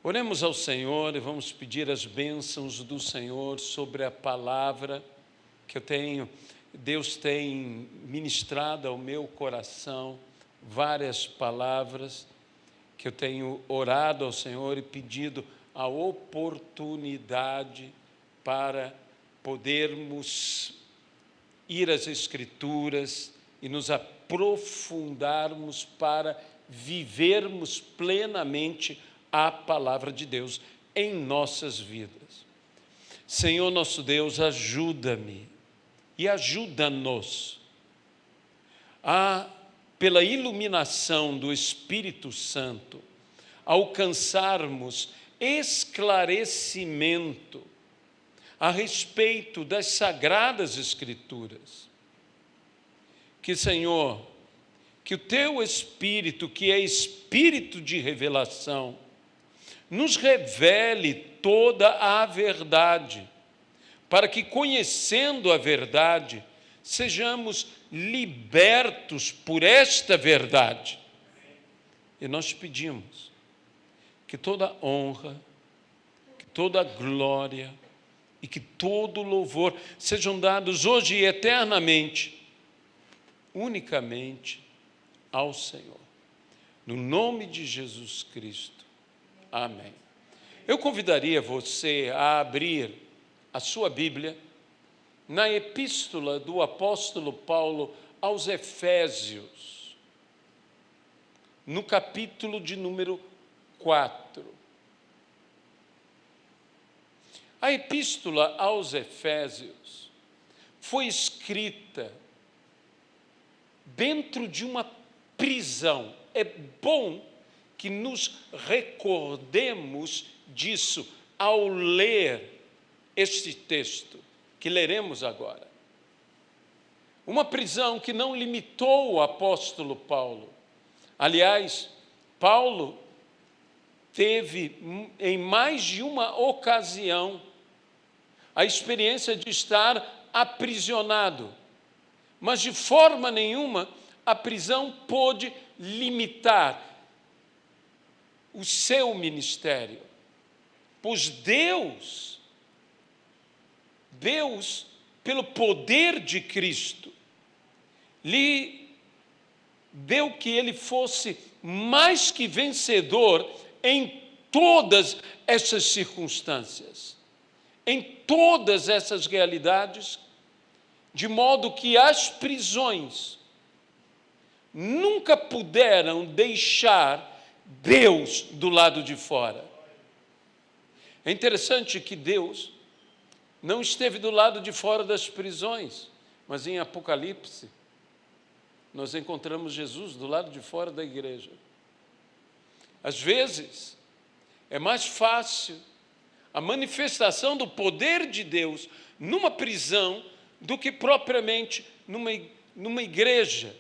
Oremos ao Senhor e vamos pedir as bênçãos do Senhor sobre a palavra que Deus tem ministrado ao meu coração, várias palavras que eu tenho orado ao Senhor e pedido a oportunidade para podermos ir às Escrituras e nos aprofundarmos para vivermos plenamente a palavra de Deus em nossas vidas. Senhor nosso Deus, ajuda-me e ajuda-nos a, pela iluminação do Espírito Santo, alcançarmos esclarecimento a respeito das Sagradas Escrituras. Que, Senhor, que o Teu Espírito, que é Espírito de revelação, nos revele toda a verdade, para que, conhecendo a verdade, sejamos libertos por esta verdade. E nós pedimos que toda honra, que toda glória e que todo louvor sejam dados hoje e eternamente, unicamente ao Senhor. No nome de Jesus Cristo. Amém. Eu convidaria você a abrir a sua Bíblia na epístola do apóstolo Paulo aos Efésios, no capítulo de número 4. A epístola aos Efésios foi escrita dentro de uma prisão. É bom que nos recordemos disso ao ler este texto que leremos agora. Uma prisão que não limitou o apóstolo Paulo. Aliás, Paulo teve em mais de uma ocasião a experiência de estar aprisionado, mas de forma nenhuma a prisão pôde limitar o seu ministério, pois Deus, pelo poder de Cristo, lhe deu que ele fosse mais que vencedor em todas essas circunstâncias, em todas essas realidades, de modo que as prisões nunca puderam deixar Deus do lado de fora. É interessante que Deus não esteve do lado de fora das prisões, mas em Apocalipse nós encontramos Jesus do lado de fora da igreja. Às vezes é mais fácil a manifestação do poder de Deus numa prisão do que propriamente numa igreja.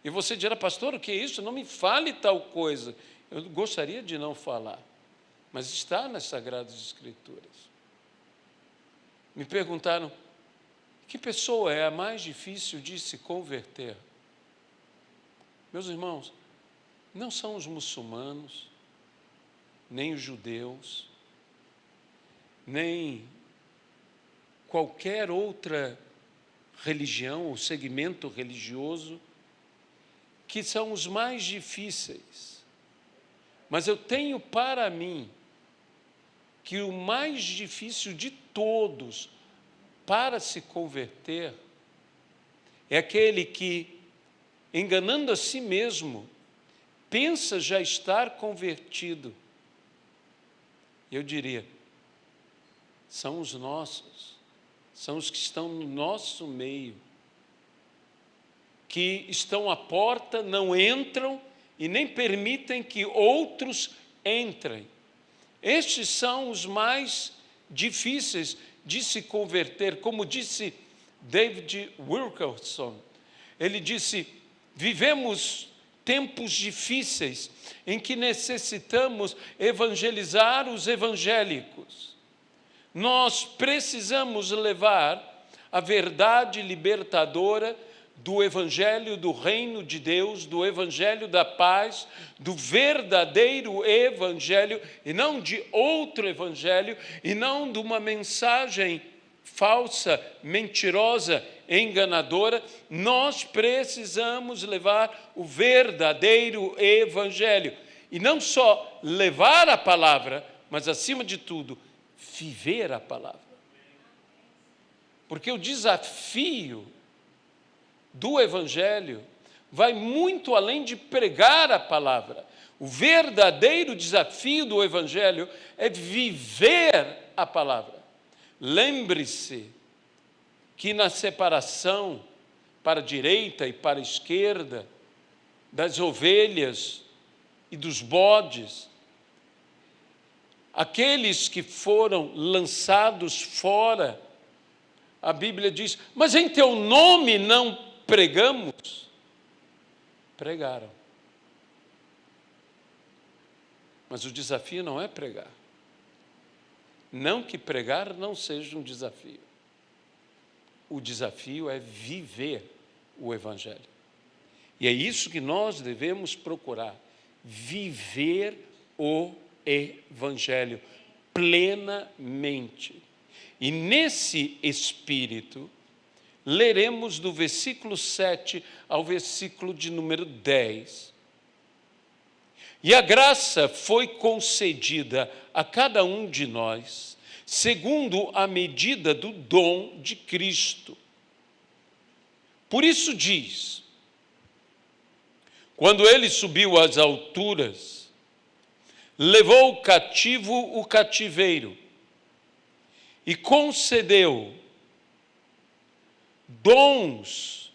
E você dirá, pastor, o que é isso? Não me fale tal coisa. Eu gostaria de não falar, mas está nas Sagradas Escrituras. Me perguntaram, que pessoa é a mais difícil de se converter? Meus irmãos, não são os muçulmanos, nem os judeus, nem qualquer outra religião ou segmento religioso que são os mais difíceis. Mas eu tenho para mim que o mais difícil de todos para se converter é aquele que, enganando a si mesmo, pensa já estar convertido. Eu diria, são os nossos, são os que estão no nosso meio, que estão à porta, não entram e nem permitem que outros entrem. Estes são os mais difíceis de se converter. Como disse David Wilkerson, ele disse, vivemos tempos difíceis em que necessitamos evangelizar os evangélicos. Nós precisamos levar a verdade libertadora do Evangelho do Reino de Deus, do Evangelho da paz, do verdadeiro Evangelho, e não de outro Evangelho, e não de uma mensagem falsa, mentirosa, enganadora. Nós precisamos levar o verdadeiro Evangelho. E não só levar a palavra, mas, acima de tudo, viver a palavra. Porque o desafio do Evangelho vai muito além de pregar a palavra. O verdadeiro desafio do Evangelho é viver a palavra. Lembre-se que na separação para a direita e para a esquerda, das ovelhas e dos bodes, aqueles que foram lançados fora, a Bíblia diz: mas em teu nome não pregamos? Pregaram. Mas o desafio não é pregar. Não que pregar não seja um desafio. O desafio é viver o Evangelho. E é isso que nós devemos procurar: viver o Evangelho plenamente. E nesse espírito, leremos do versículo 7 ao versículo de número 10. E a graça foi concedida a cada um de nós, segundo a medida do dom de Cristo. Por isso diz: quando ele subiu às alturas, levou cativo o cativeiro e concedeu dons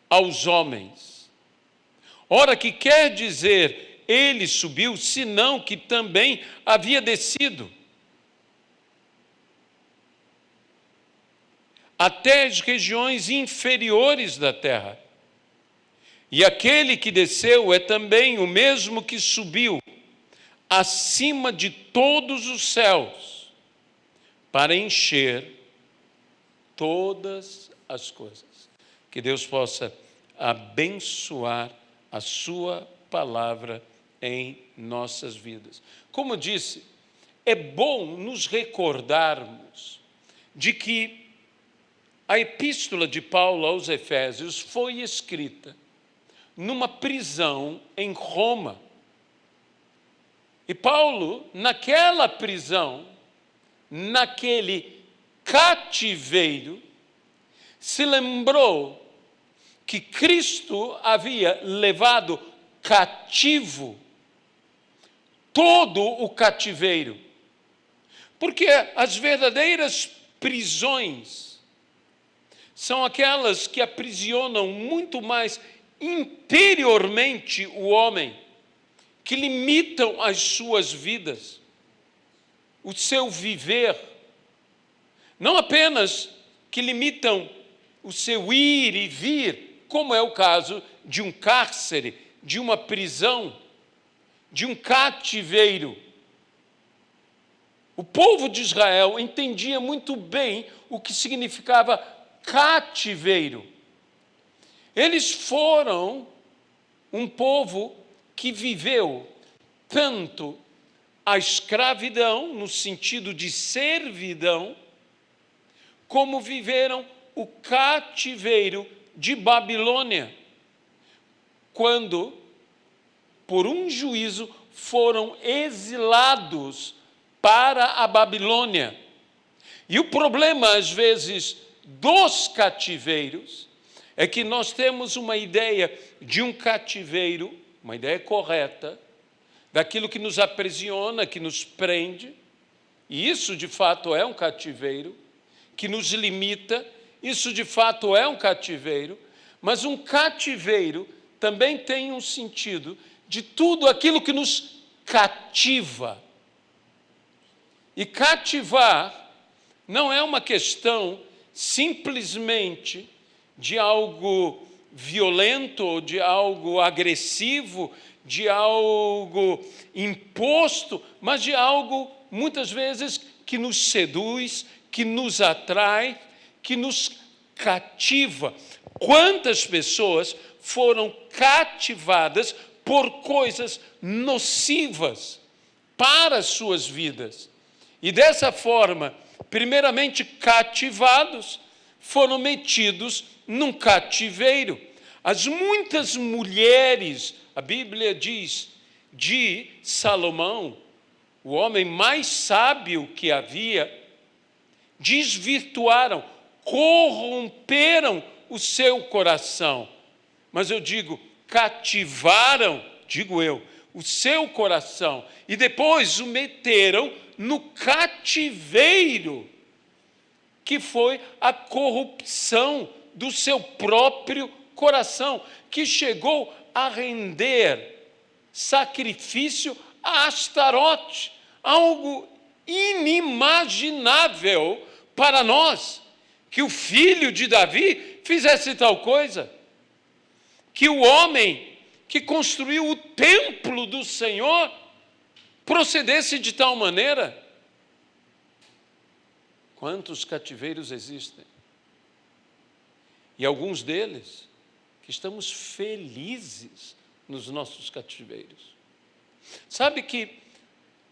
aos homens. Ora, que quer dizer ele subiu, senão que também havia descido até as regiões inferiores da terra. E aquele que desceu é também o mesmo que subiu acima de todos os céus, para encher todas as coisas. Que Deus possa abençoar a sua palavra em nossas vidas. Como disse, é bom nos recordarmos de que a epístola de Paulo aos Efésios foi escrita numa prisão em Roma. E Paulo, naquela prisão, naquele cativeiro, se lembrou que Cristo havia levado cativo todo o cativeiro. Porque as verdadeiras prisões são aquelas que aprisionam muito mais interiormente o homem, que limitam as suas vidas, o seu viver, não apenas que limitam o seu ir e vir, como é o caso de um cárcere, de uma prisão, de um cativeiro. O povo de Israel entendia muito bem o que significava cativeiro. Eles foram um povo que viveu tanto a escravidão, no sentido de servidão, como viveram o cativeiro de Babilônia, quando, por um juízo, foram exilados para a Babilônia. E o problema, às vezes, dos cativeiros, é que nós temos uma ideia de um cativeiro, uma ideia correta, daquilo que nos aprisiona, que nos prende, e isso de fato é um cativeiro, que nos limita, isso de fato é um cativeiro, mas um cativeiro também tem um sentido de tudo aquilo que nos cativa. E cativar não é uma questão simplesmente de algo violento, ou de algo agressivo, de algo imposto, mas de algo, muitas vezes, que nos seduz, que nos atrai, que nos cativa. Quantas pessoas foram cativadas por coisas nocivas para as suas vidas. E dessa forma, primeiramente cativados, foram metidos num cativeiro. As muitas mulheres, a Bíblia diz, de Salomão, o homem mais sábio que havia, desvirtuaram, corromperam o seu coração. Mas eu digo, cativaram, digo eu, o seu coração, e depois o meteram no cativeiro, que foi a corrupção do seu próprio coração, que chegou a render sacrifício a Astarote, algo inimaginável para nós, que o filho de Davi fizesse tal coisa, que o homem que construiu o templo do Senhor procedesse de tal maneira. Quantos cativeiros existem? E alguns deles que estamos felizes nos nossos cativeiros. Sabe que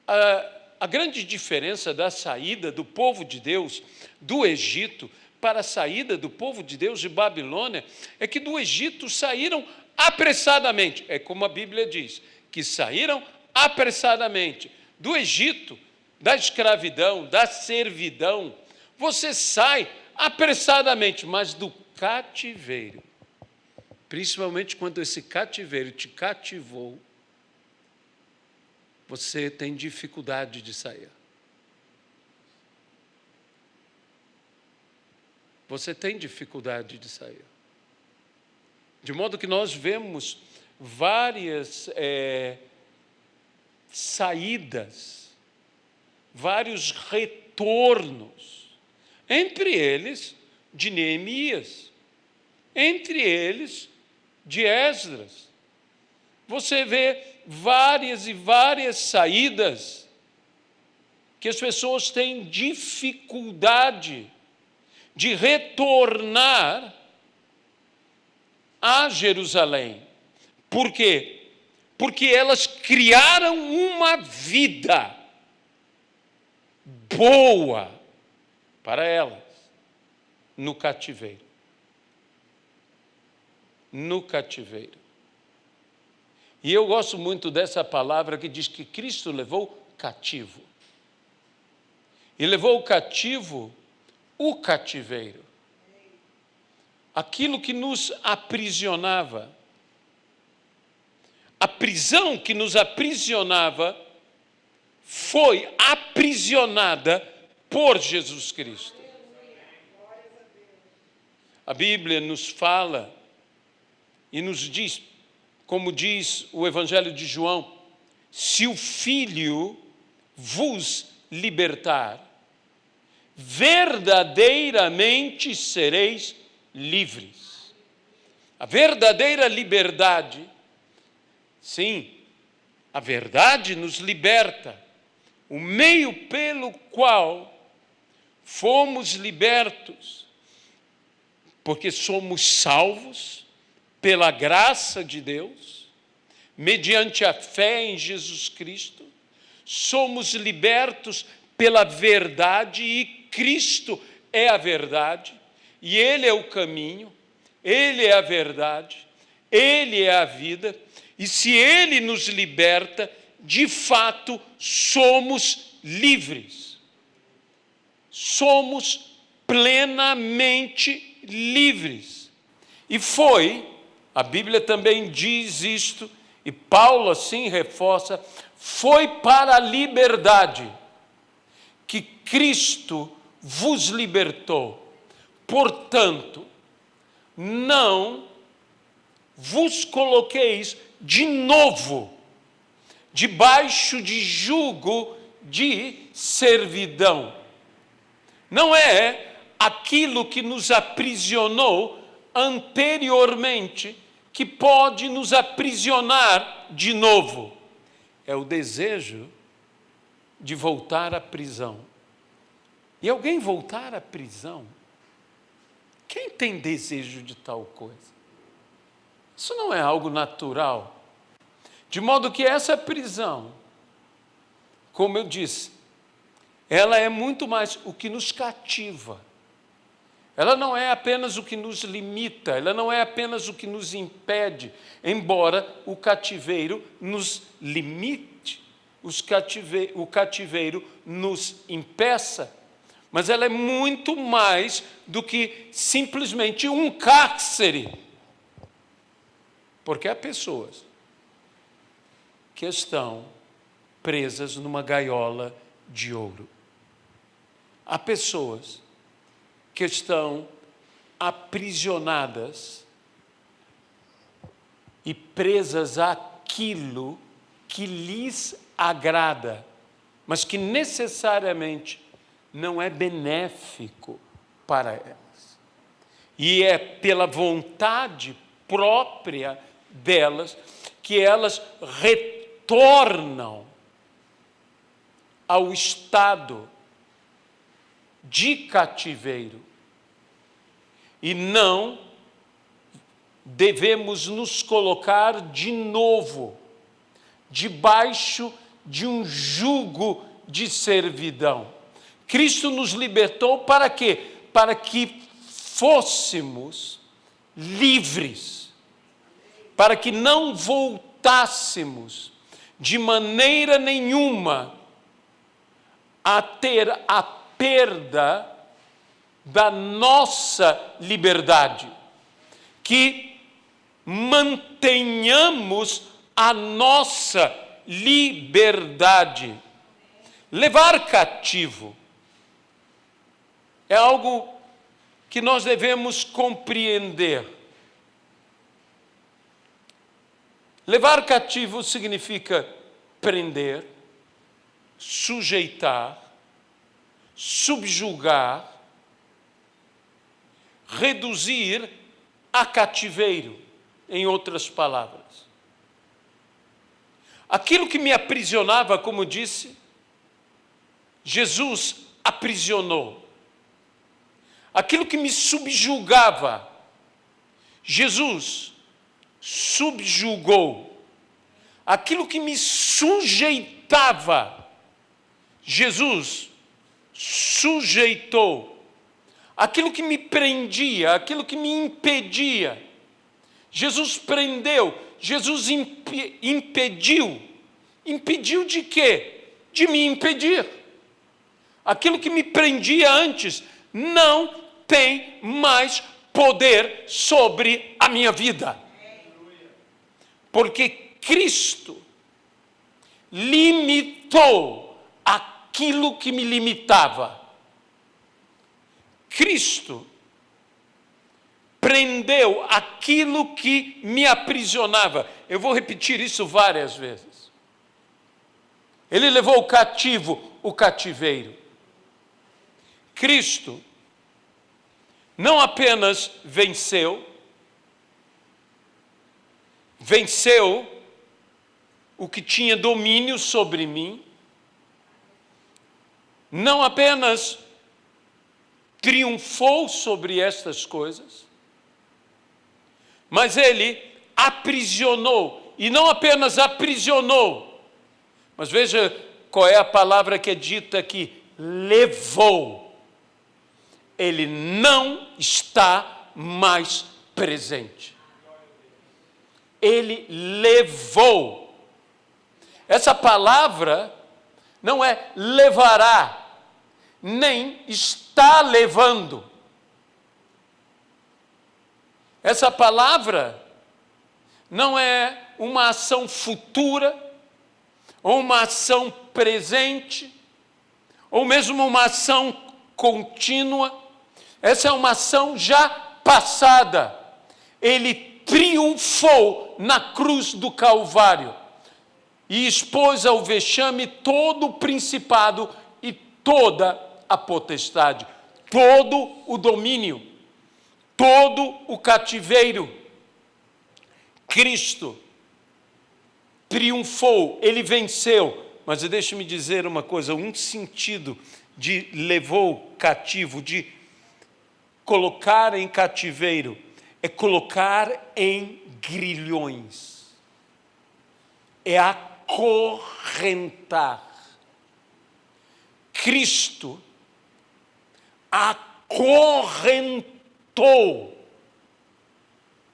a grande diferença da saída do povo de Deus do Egito para a saída do povo de Deus de Babilônia é que do Egito saíram apressadamente. É como a Bíblia diz, que saíram apressadamente. Do Egito, da escravidão, da servidão, você sai apressadamente, mas do cativeiro, principalmente quando esse cativeiro te cativou, você tem dificuldade de sair. Você tem dificuldade de sair. De modo que nós vemos várias saídas, vários retornos, entre eles de Neemias, entre eles de Esdras. Você vê várias e várias saídas que as pessoas têm dificuldade de retornar a Jerusalém. Por quê? Porque elas criaram uma vida boa para elas no cativeiro. No cativeiro. E eu gosto muito dessa palavra que diz que Cristo levou cativo. E levou cativo o cativeiro. Aquilo que nos aprisionava. A prisão que nos aprisionava foi aprisionada por Jesus Cristo. A Bíblia nos fala e nos diz, como diz o Evangelho de João, se o Filho vos libertar, verdadeiramente sereis livres. A verdadeira liberdade, sim, a verdade nos liberta. O meio pelo qual fomos libertos, porque somos salvos pela graça de Deus, mediante a fé em Jesus Cristo, somos libertos pela verdade e Cristo é a verdade, e Ele é o caminho, Ele é a verdade, Ele é a vida, e se Ele nos liberta, de fato somos livres. Somos plenamente livres. E foi, a Bíblia também diz isto, e Paulo assim reforça, foi para a liberdade que Cristo vos libertou. Portanto, não vos coloqueis de novo debaixo de jugo de servidão. Não é aquilo que nos aprisionou anteriormente que pode nos aprisionar de novo. É o desejo de voltar à prisão. E alguém voltar à prisão Quem tem desejo de tal coisa? Isso não é algo natural. De modo que essa prisão, como eu disse, ela é muito mais o que nos cativa. Ela não é apenas o que nos limita, ela não é apenas o que nos impede, embora o cativeiro nos limite, o cativeiro nos impeça, mas ela é muito mais do que simplesmente um cárcere, porque há pessoas que estão presas numa gaiola de ouro. Há pessoas que estão aprisionadas e presas àquilo que lhes agrada, mas que necessariamente não é benéfico para elas. E é pela vontade própria delas que elas retornam ao estado de cativeiro. E não devemos nos colocar de novo debaixo de um jugo de servidão. Cristo nos libertou para quê? Para que fôssemos livres, para que não voltássemos de maneira nenhuma a ter a perda da nossa liberdade, que mantenhamos a nossa liberdade. Levar cativo é algo que nós devemos compreender. Levar cativo significa prender, sujeitar, subjugar, reduzir a cativeiro, em outras palavras. Aquilo que me aprisionava, como disse, Jesus aprisionou. Aquilo que me subjugava, Jesus subjugou. Aquilo que me sujeitava, Jesus sujeitou. Aquilo que me prendia, aquilo que me impedia, Jesus prendeu, Jesus impediu. Impediu de quê? De me impedir. Aquilo que me prendia antes não tem mais poder sobre a minha vida. Porque Cristo limitou aquilo que me limitava. Cristo prendeu aquilo que me aprisionava. Eu vou repetir isso várias vezes. Ele levou o cativo, o cativeiro. Cristo não apenas venceu o que tinha domínio sobre mim, não apenas triunfou sobre estas coisas, mas ele aprisionou, e não apenas aprisionou, mas veja qual é a palavra que é dita aqui: levou. Ele não está mais presente. Ele levou. Essa palavra não é levará, nem está levando. Essa palavra não é uma ação futura, ou uma ação presente, ou mesmo uma ação contínua. Essa é uma ação já passada. Ele triunfou na cruz do Calvário e expôs ao vexame todo o principado e toda a potestade, todo o domínio, todo o cativeiro. Cristo triunfou, ele venceu. Mas deixe-me dizer uma coisa, um sentido de levou cativo, de colocar em cativeiro é colocar em grilhões, é acorrentar. Cristo acorrentou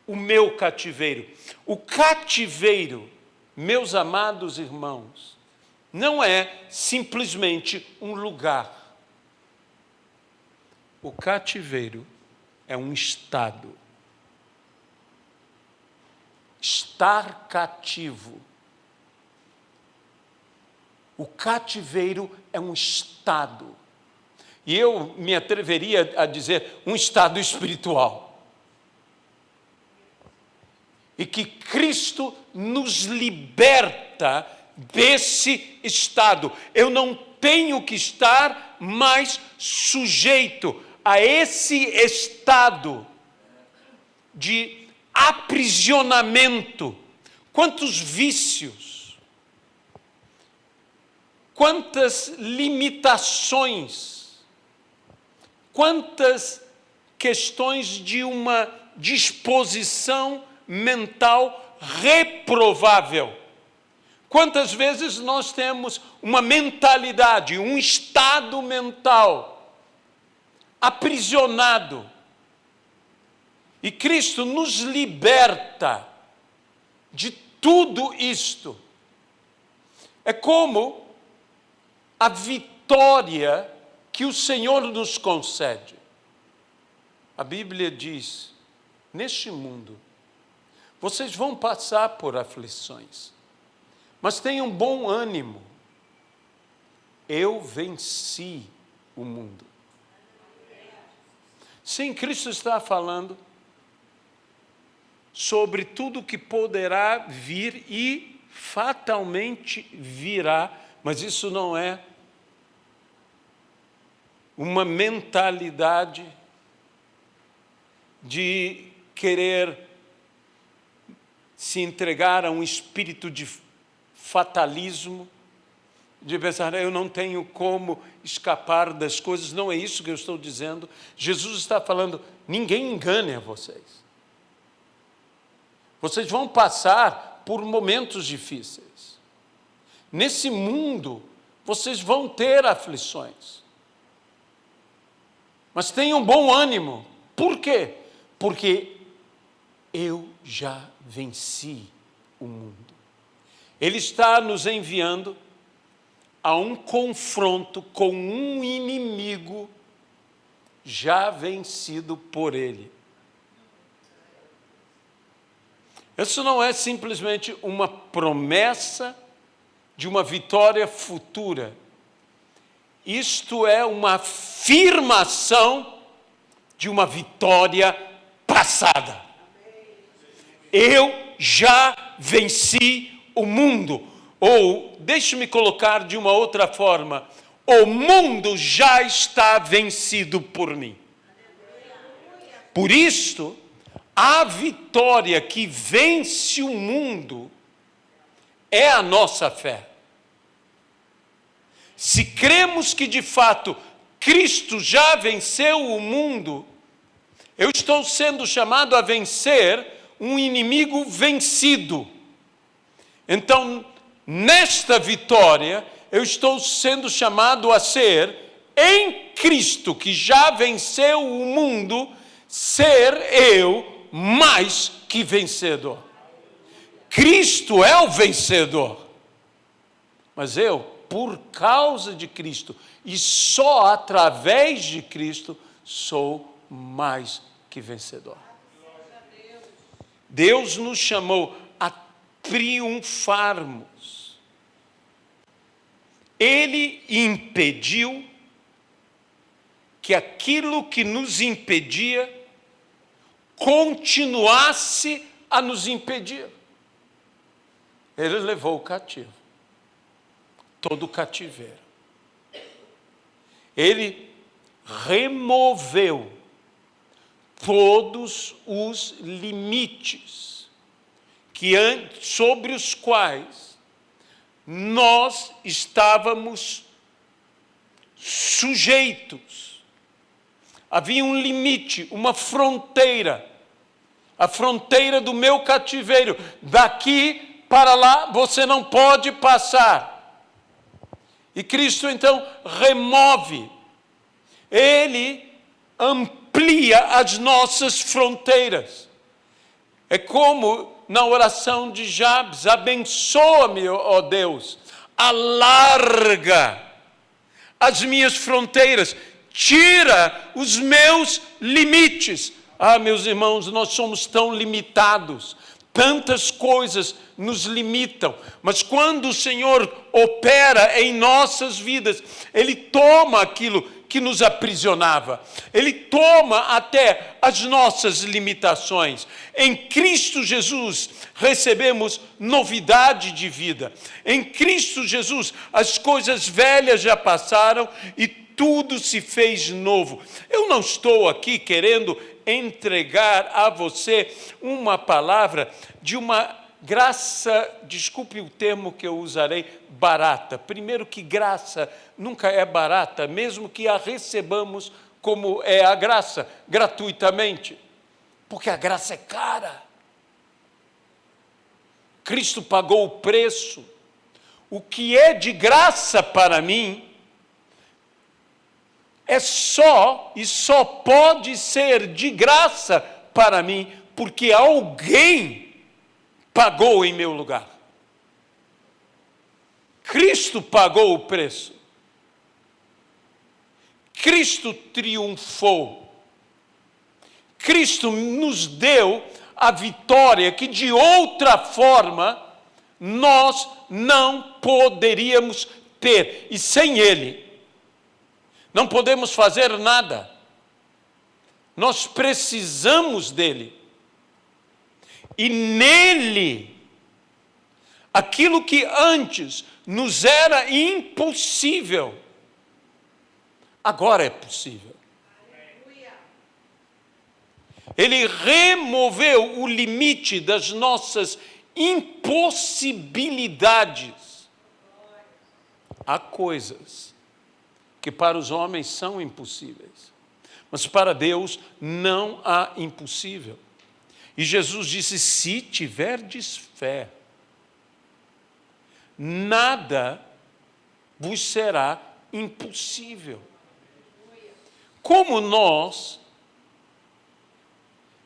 o meu cativeiro. O cativeiro, meus amados irmãos, não é simplesmente um lugar. O cativeiro é um estado. Estar cativo. O cativeiro é um estado. E eu me atreveria a dizer um estado espiritual. E que Cristo nos liberta desse estado. Eu não tenho que estar mais sujeito a esse estado de aprisionamento. Quantos vícios, quantas limitações, quantas questões de uma disposição mental reprovável. Quantas vezes nós temos uma mentalidade, um estado mental aprisionado. E Cristo nos liberta de tudo isto. É como a vitória que o Senhor nos concede. A Bíblia diz, neste mundo, vocês vão passar por aflições, mas tenham bom ânimo. Eu venci o mundo. Sim, Cristo está falando sobre tudo que poderá vir e fatalmente virá, mas isso não é uma mentalidade de querer se entregar a um espírito de fatalismo, de pensar, eu não tenho como escapar das coisas. Não é isso que eu estou dizendo. Jesus está falando, ninguém engane a vocês. Vocês vão passar por momentos difíceis. Nesse mundo, vocês vão ter aflições. Mas tenham bom ânimo. Por quê? Porque eu já venci o mundo. Ele está nos enviando a um confronto com um inimigo já vencido por ele. Isso não é simplesmente uma promessa de uma vitória futura. Isto é uma afirmação de uma vitória passada. Eu já venci o mundo. Ou, deixe-me colocar de uma outra forma, o mundo já está vencido por mim. Por isso, a vitória que vence o mundo é a nossa fé. Se cremos que de fato Cristo já venceu o mundo, eu estou sendo chamado a vencer um inimigo vencido. Então, nesta vitória, eu estou sendo chamado a ser, em Cristo, que já venceu o mundo, ser eu mais que vencedor. Cristo é o vencedor. Mas eu, por causa de Cristo, e só através de Cristo, sou mais que vencedor. Deus nos chamou a triunfarmos. Ele impediu que aquilo que nos impedia continuasse a nos impedir. Ele levou o cativo, todo o cativeiro. Ele removeu todos os limites sobre os quais nós estávamos sujeitos Havia um limite, uma fronteira. A fronteira do meu cativeiro. Daqui para lá você não pode passar. E Cristo então remove. Ele amplia as nossas fronteiras. É como na oração de Jabes: abençoa-me, ó Deus, alarga as minhas fronteiras, tira os meus limites. Meus irmãos, nós somos tão limitados, tantas coisas nos limitam, mas quando o Senhor opera em nossas vidas, Ele toma aquilo que nos aprisionava, Ele toma até as nossas limitações. Em Cristo Jesus recebemos novidade de vida. Em Cristo Jesus as coisas velhas já passaram e tudo se fez novo. Eu não estou aqui querendo entregar a você uma palavra de uma graça, desculpe o termo que eu usarei, barata. Primeiro que graça nunca é barata, mesmo que a recebamos como é a graça, gratuitamente, porque a graça é cara. Cristo pagou o preço. O que é de graça para mim é só e só pode ser de graça para mim, porque alguém pagou em meu lugar. Cristo pagou o preço. Cristo triunfou. Cristo nos deu a vitória que de outra forma nós não poderíamos ter. E sem Ele não podemos fazer nada. Nós precisamos dele. E nele, aquilo que antes nos era impossível, agora é possível. Ele removeu o limite das nossas impossibilidades. Há coisas que para os homens são impossíveis, mas para Deus não há impossível. E Jesus disse: se tiverdes fé, nada vos será impossível. Como nós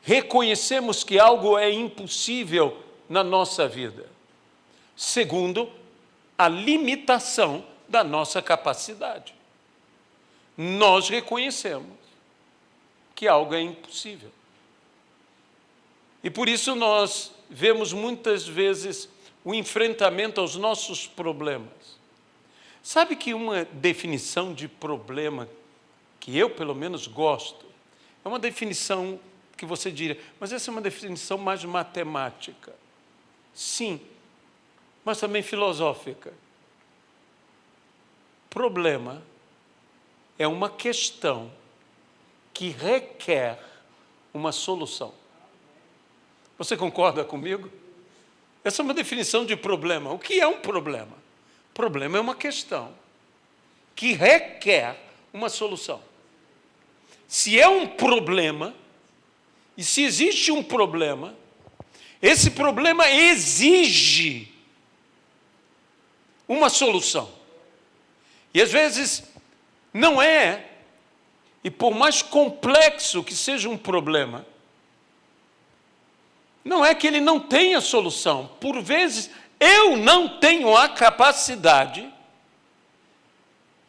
reconhecemos que algo é impossível na nossa vida? Segundo a limitação da nossa capacidade. Nós reconhecemos que algo é impossível. E por isso nós vemos muitas vezes o enfrentamento aos nossos problemas. Sabe que uma definição de problema que eu, pelo menos, gosto, é uma definição que você diria, mas essa é uma definição mais matemática. Sim, mas também filosófica. Problema é uma questão que requer uma solução. Você concorda comigo? Essa é uma definição de problema. O que é um problema? Problema é uma questão que requer uma solução. Se é um problema, e se existe um problema, esse problema exige uma solução. E às vezes não é, e por mais complexo que seja um problema, não é que ele não tenha solução. Por vezes, eu não tenho a capacidade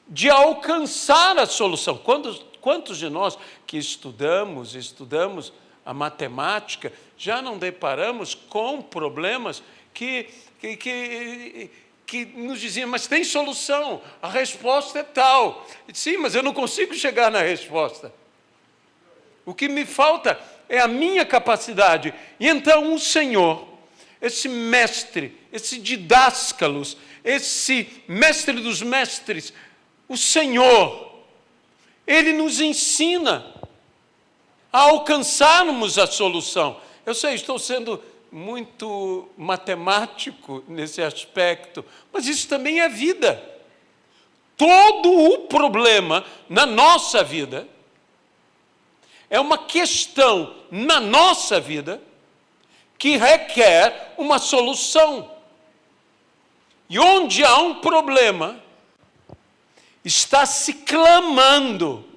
de alcançar a solução. Quantos de nós que estudamos a matemática, já não deparamos com problemas que nos diziam, mas tem solução, a resposta é tal. Sim, mas eu não consigo chegar na resposta. O que me falta é a minha capacidade. E então o Senhor, esse mestre, esse didáscalos, esse mestre dos mestres, o Senhor, Ele nos ensina a alcançarmos a solução. Eu sei, estou sendo muito matemático nesse aspecto, mas isso também é vida. Todo o problema na nossa vida é uma questão na nossa vida que requer uma solução. E onde há um problema, está se clamando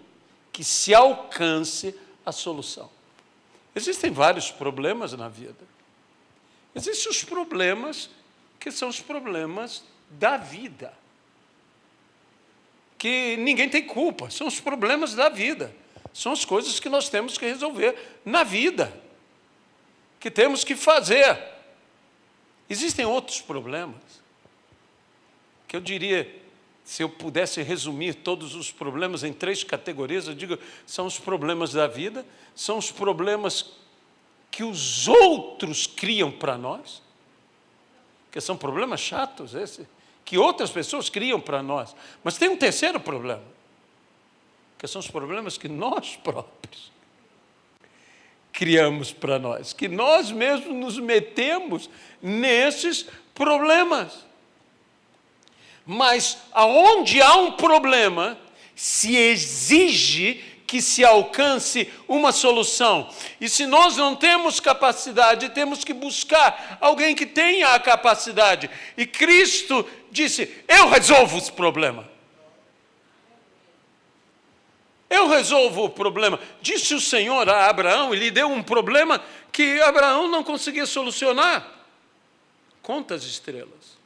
que se alcance a solução. Existem vários problemas na vida. Existem os problemas que são os problemas da vida, que ninguém tem culpa, são os problemas da vida, são as coisas que nós temos que resolver na vida, que temos que fazer. Existem outros problemas, que eu diria, se eu pudesse resumir todos os problemas em 3 categorias, eu digo, são os problemas da vida, são os problemas que os outros criam para nós, que são problemas chatos, que outras pessoas criam para nós. Mas tem um terceiro problema, que são os problemas que nós próprios criamos para nós, que nós mesmos nos metemos nesses problemas. Mas aonde há um problema, se exige que se alcance uma solução. E se nós não temos capacidade, temos que buscar alguém que tenha a capacidade. E Cristo disse, eu resolvo os problemas. Eu resolvo o problema. Disse o Senhor a Abraão, e lhe deu um problema que Abraão não conseguia solucionar. Conta as estrelas.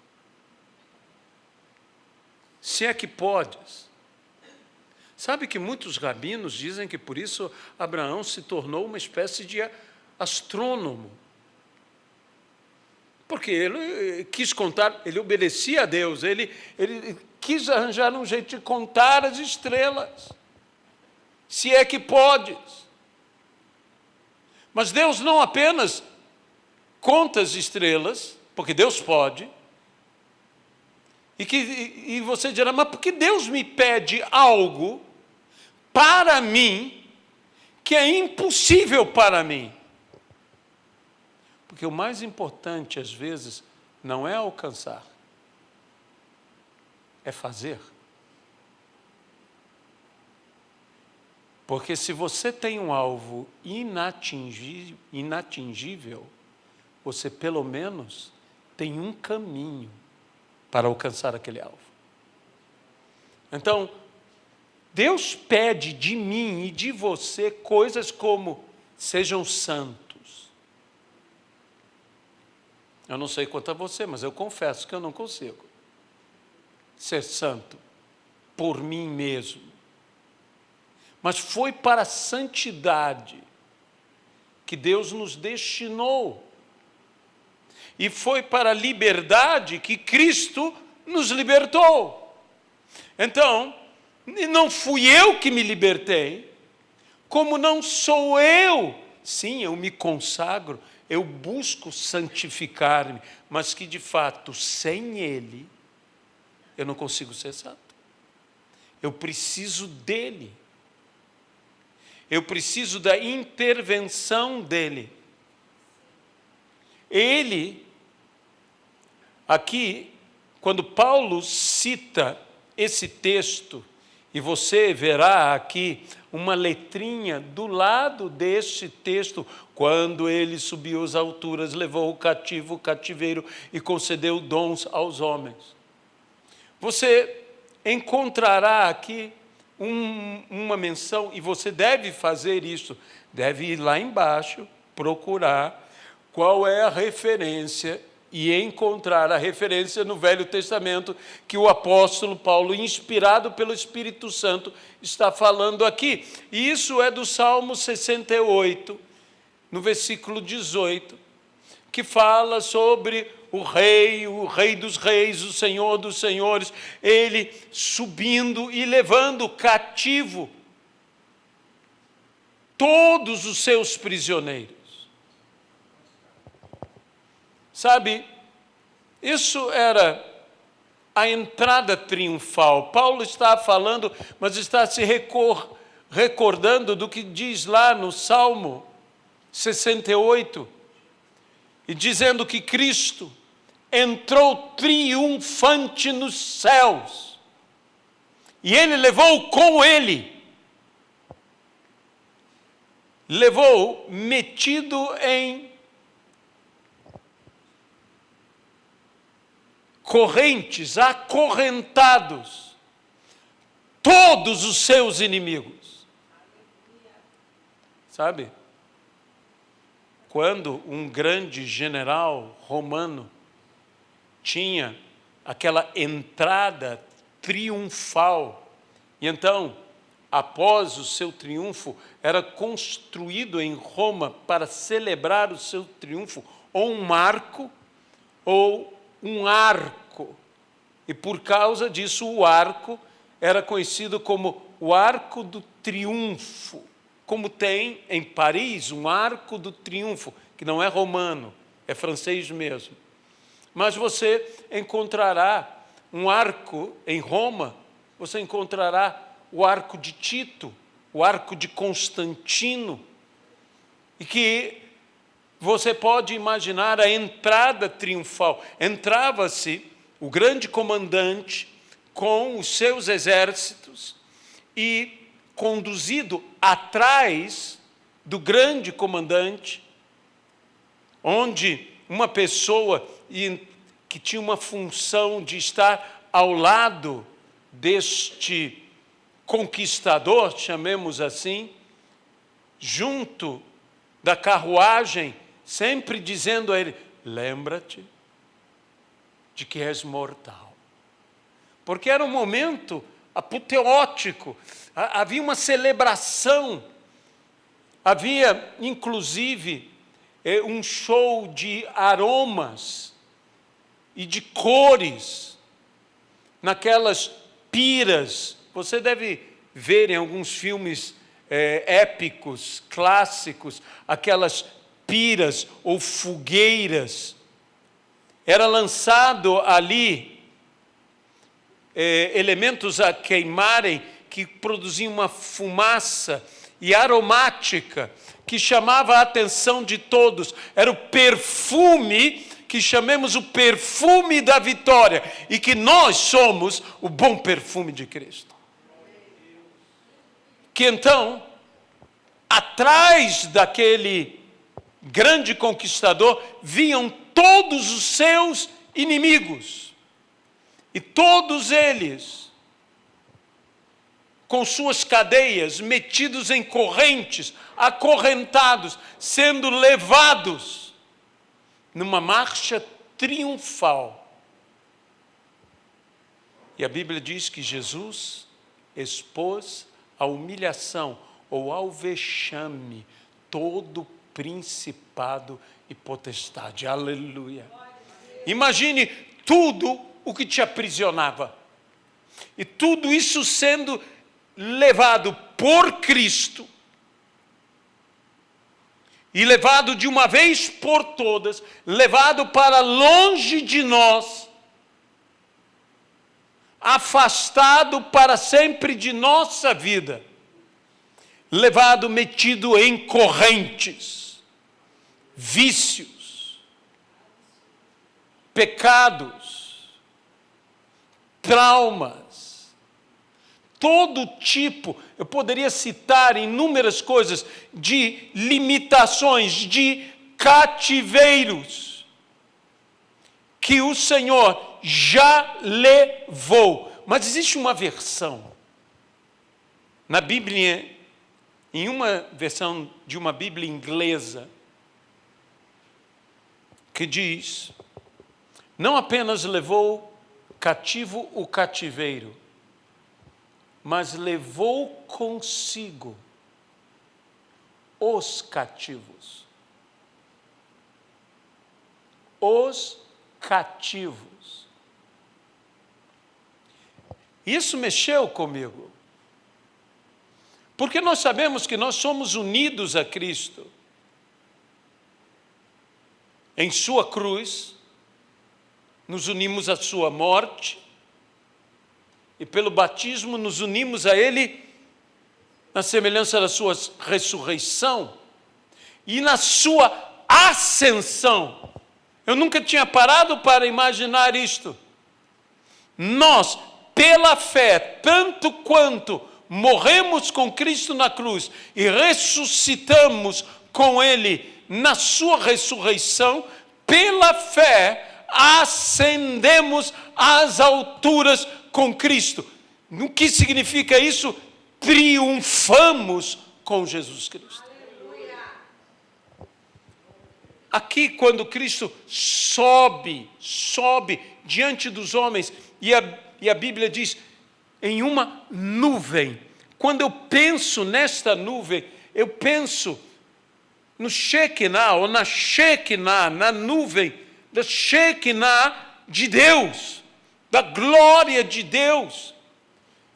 Se é que podes. Sabe que muitos rabinos dizem que por isso Abraão se tornou uma espécie de astrônomo. Porque ele quis contar, ele obedecia a Deus, ele quis arranjar um jeito de contar as estrelas. Se é que podes. Mas Deus não apenas conta as estrelas, porque Deus pode, e você dirá, mas por que Deus me pede algo para mim que é impossível para mim? Porque o mais importante, às vezes, não é alcançar, é fazer. Porque se você tem um alvo inatingível, você pelo menos tem um caminho para alcançar aquele alvo. Então, Deus pede de mim e de você coisas como sejam santos. Eu não sei quanto a você, mas eu confesso que eu não consigo ser santo por mim mesmo. Mas foi para a santidade que Deus nos destinou. E foi para a liberdade que Cristo nos libertou. Então, não fui eu que me libertei, como não sou eu. Sim, eu me consagro, eu busco santificar-me, mas que de fato, sem Ele, eu não consigo ser santo. Eu preciso dEle. Eu preciso da intervenção dEle. Ele, aqui, quando Paulo cita esse texto, e você verá aqui uma letrinha do lado deste texto, quando ele subiu às alturas, levou o cativo o cativeiro e concedeu dons aos homens. Você encontrará aqui uma menção, e você deve fazer isso, deve ir lá embaixo, procurar qual é a referência e encontrar a referência no Velho Testamento que o apóstolo Paulo, inspirado pelo Espírito Santo, está falando aqui. E isso é do Salmo 68, no versículo 18, que fala sobre o Rei dos Reis, o Senhor dos Senhores, ele subindo e levando cativo todos os seus prisioneiros. Sabe, isso era a entrada triunfal. Paulo está falando, mas está se recordando do que diz lá no Salmo 68, e dizendo que Cristo entrou triunfante nos céus, e ele levou com ele levou metido em correntes, acorrentados, todos os seus inimigos. Sabe? Quando um grande general romano tinha aquela entrada triunfal, e então, após o seu triunfo, era construído em Roma para celebrar o seu triunfo, ou um marco, ou um arco. E por causa disso, o arco era conhecido como o Arco do Triunfo, como tem em Paris um Arco do Triunfo, que não é romano, é francês mesmo. Mas você encontrará um arco em Roma, você encontrará o Arco de Tito, o Arco de Constantino, e que você pode imaginar a entrada triunfal. Entrava-se o grande comandante com os seus exércitos e conduzido atrás do grande comandante, onde uma pessoa que tinha uma função de estar ao lado deste conquistador, chamemos assim, junto da carruagem, sempre dizendo a ele: lembra-te de que és mortal. Porque era um momento apoteótico, havia uma celebração, havia inclusive um show de aromas e de cores naquelas piras. Você deve ver em alguns filmes épicos, clássicos, aquelas piras ou fogueiras. Era lançado ali elementos a queimarem que produziam uma fumaça e aromática que chamava a atenção de todos. Era o perfume que chamemos o perfume da vitória, e que nós somos o bom perfume de Cristo. Que então, atrás daquele grande conquistador, vinham todos os seus inimigos, e todos eles, com suas cadeias, metidos em correntes, acorrentados, sendo levados numa marcha triunfal. E a Bíblia diz que Jesus expôs a humilhação ou ao vexame todo principado e potestade. Aleluia! Imagine tudo o que te aprisionava. E tudo isso sendo levado por Cristo, e levado de uma vez por todas, levado para longe de nós, afastado para sempre de nossa vida, levado, metido em correntes, vícios, pecados, traumas, todo tipo, eu poderia citar inúmeras coisas, de limitações, de cativeiros, que o Senhor já levou. Mas existe uma versão, na Bíblia, em uma versão de uma Bíblia inglesa, que diz: não apenas levou cativo o cativeiro, mas levou consigo os cativos. Os cativos. Isso mexeu comigo. Porque nós sabemos que nós somos unidos a Cristo. Em sua cruz, nos unimos à sua morte, e pelo batismo nos unimos a Ele na semelhança da sua ressurreição e na sua ascensão. Eu nunca tinha parado para imaginar isto. Nós, pela fé, tanto quanto morremos com Cristo na cruz e ressuscitamos com Ele na sua ressurreição, pela fé ascendemos às alturas com Cristo. O que significa isso? Triunfamos com Jesus Cristo. Aqui, quando Cristo sobe diante dos homens, e a Bíblia diz, em uma nuvem. Quando eu penso nesta nuvem, eu penso no Shekinah, ou na Shekinah, na nuvem da Shekinah de Deus, da glória de Deus.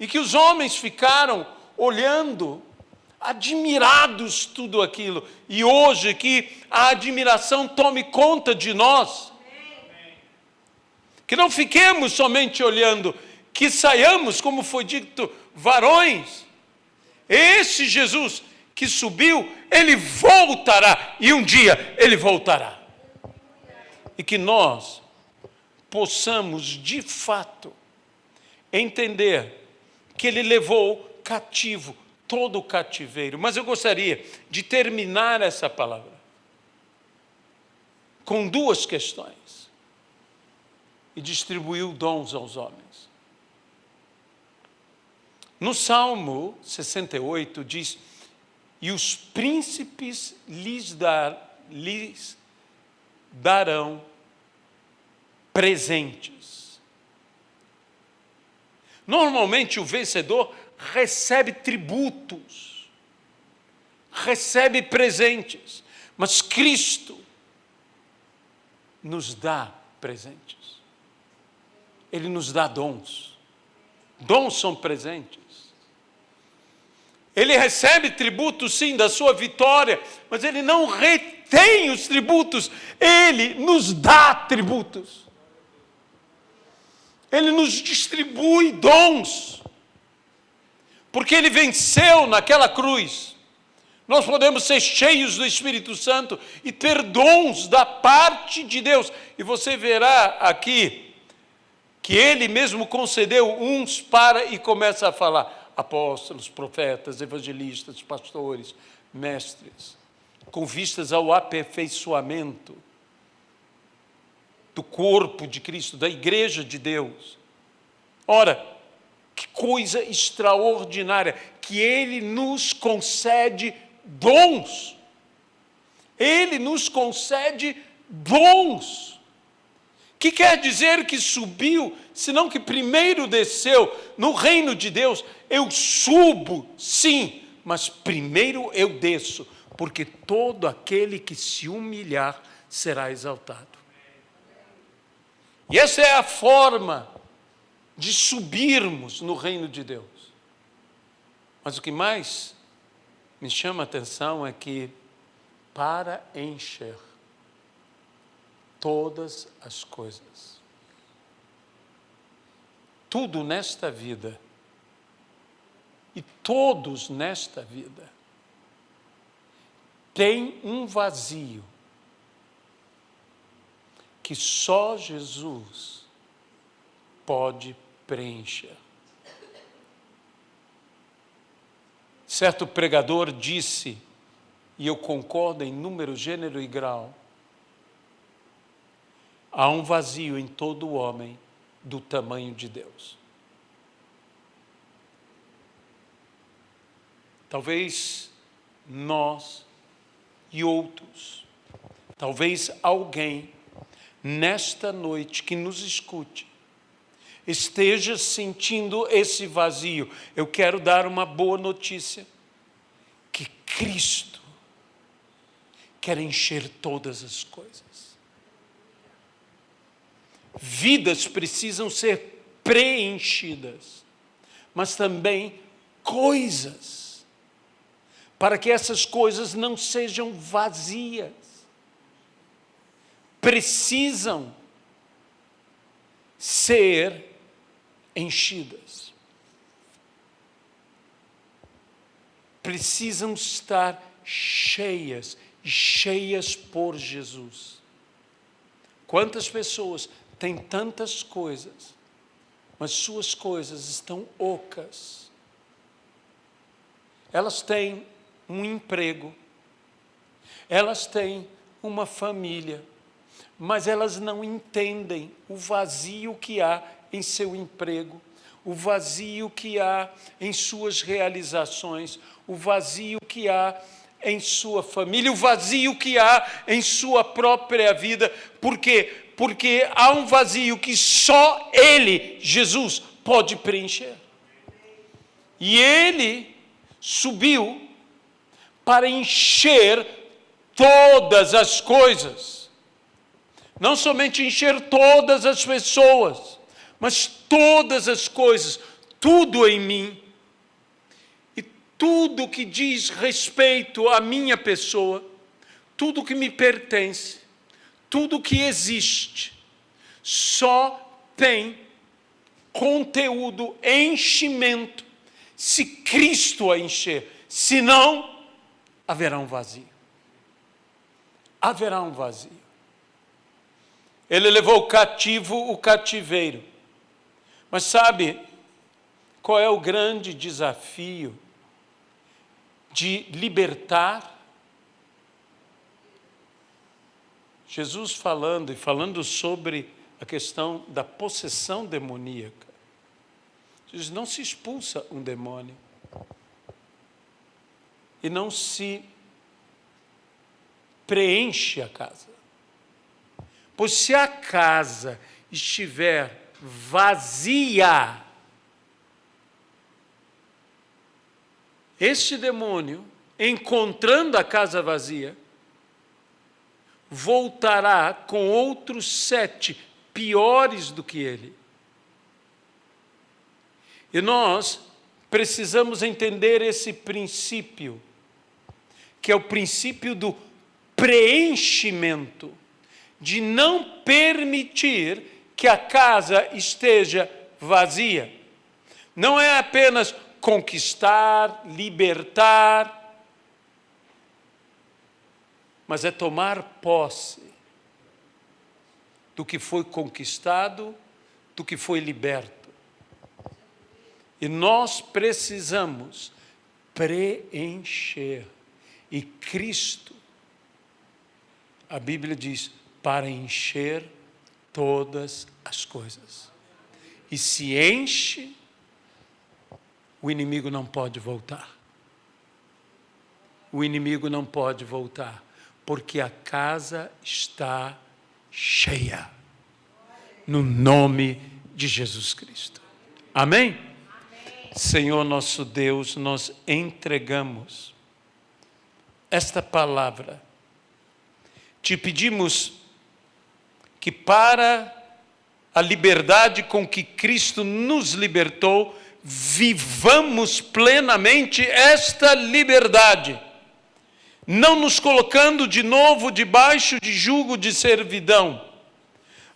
E que os homens ficaram olhando, admirados tudo aquilo. E hoje que a admiração tome conta de nós. Que não fiquemos somente olhando, que saiamos, como foi dito, varões. Esse Jesus que subiu, Ele voltará, e um dia Ele voltará. E que nós possamos, de fato, entender que Ele levou cativo todo o cativeiro. Mas eu gostaria de terminar essa palavra com duas questões. E distribuiu dons aos homens. No Salmo 68 diz, e os príncipes lhes darão presentes. Normalmente o vencedor recebe tributos, recebe presentes, mas Cristo nos dá presentes. Ele nos dá dons. Dons são presentes. Ele recebe tributos, sim, da sua vitória, mas Ele não retém os tributos. Ele nos dá tributos. Ele nos distribui dons. Porque Ele venceu naquela cruz. Nós podemos ser cheios do Espírito Santo e ter dons da parte de Deus. E você verá aqui que Ele mesmo concedeu uns para, e começa a falar, apóstolos, profetas, evangelistas, pastores, mestres, com vistas ao aperfeiçoamento do corpo de Cristo, da igreja de Deus. Ora, que coisa extraordinária, que Ele nos concede dons. Ele nos concede dons. Que quer dizer que subiu, senão que primeiro desceu no reino de Deus. Eu subo, sim, mas primeiro eu desço, porque todo aquele que se humilhar será exaltado. E essa é a forma de subirmos no reino de Deus. Mas o que mais me chama a atenção é que, para encher todas as coisas, tudo nesta vida, e todos nesta vida, tem um vazio que só Jesus pode preencher. Certo pregador disse, e eu concordo em número, gênero e grau, há um vazio em todo homem do tamanho de Deus. Talvez nós e outros, talvez alguém nesta noite que nos escute, esteja sentindo esse vazio. Eu quero dar uma boa notícia, que Cristo quer encher todas as coisas. Vidas precisam ser preenchidas, mas também coisas, para que essas coisas não sejam vazias. Precisam ser enchidas. Precisam estar cheias, cheias por Jesus. Quantas pessoas têm tantas coisas, mas suas coisas estão ocas, elas têm um emprego, elas têm uma família, mas elas não entendem o vazio que há em seu emprego, o vazio que há em suas realizações, o vazio que há em sua família, o vazio que há em sua própria vida. Por quê? Porque há um vazio que só Ele, Jesus, pode preencher. E Ele subiu para encher todas as coisas. Não somente encher todas as pessoas, mas todas as coisas, tudo em mim. E tudo que diz respeito à minha pessoa, tudo que me pertence, tudo que existe, só tem conteúdo, enchimento, se Cristo a encher. Senão, haverá um vazio. Haverá um vazio. Ele levou cativo o cativeiro. Mas sabe qual é o grande desafio de libertar? Jesus falando sobre a questão da possessão demoníaca. Jesus não se expulsa um demônio. E não se preenche a casa. Pois se a casa estiver vazia, este demônio, encontrando a casa vazia, voltará com outros 7 piores do que ele. E nós precisamos entender esse princípio, que é o princípio do preenchimento, de não permitir que a casa esteja vazia. Não é apenas conquistar, libertar, mas é tomar posse do que foi conquistado, do que foi liberto. E nós precisamos preencher. E Cristo, a Bíblia diz, para encher todas as coisas. E se enche, o inimigo não pode voltar. O inimigo não pode voltar, porque a casa está cheia. No nome de Jesus Cristo. Amém? Amém. Senhor nosso Deus, nós entregamos esta palavra. Te pedimos que para a liberdade com que Cristo nos libertou, vivamos plenamente esta liberdade, não nos colocando de novo debaixo de jugo de servidão,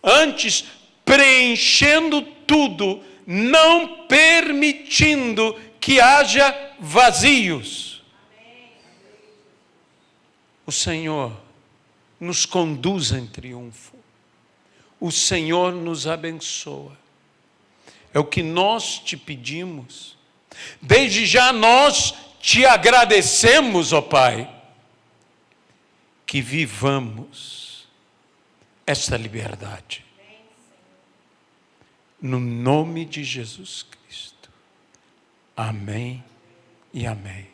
antes preenchendo tudo, não permitindo que haja vazios. O Senhor nos conduz em triunfo. O Senhor nos abençoa. É o que nós te pedimos. Desde já nós te agradecemos, ó Pai, que vivamos esta liberdade. No nome de Jesus Cristo. Amém e amém.